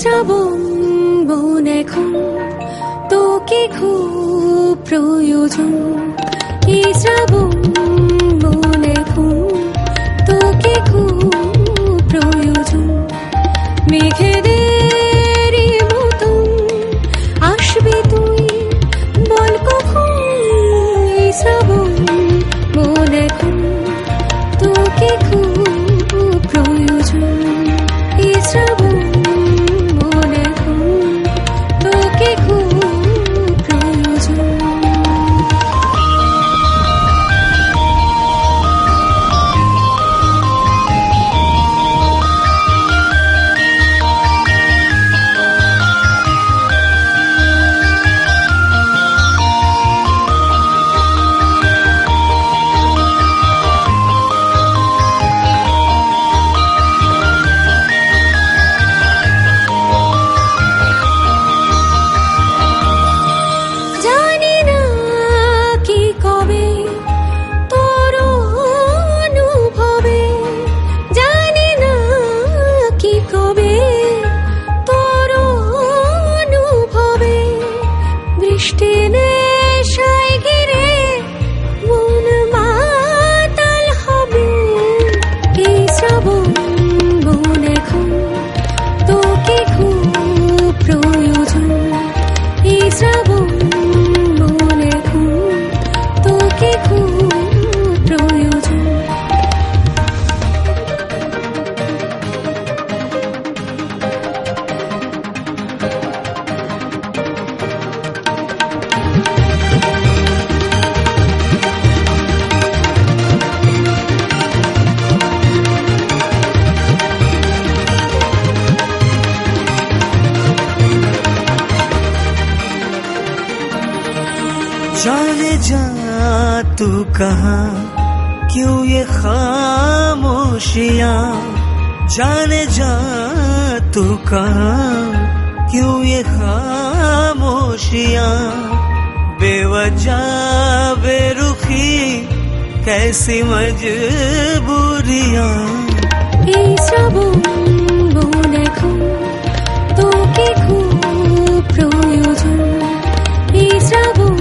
শ্রাবণ মন এখন তোকে খুব প্রয়োজন। এই শ্রাবণ মন এখন তোকে খুব প্রয়োজন। মেঘেদের মতন আসবি তুই, বল কখন। এই শ্রাবণ মন এখন তোকে খুব প্রয়োজন। এই শ্রাবণ जाने जा तू कहाँ, क्यों ये खामोशियाँ। जाने जा तू कहाँ, क्यों ये खामोशियाँ। बेवजह बेरुखी कैसी मजबूरियाँ। এই শ্রাবণ মন এখন তোকে খুব প্রয়োজন। এই শ্রাবণ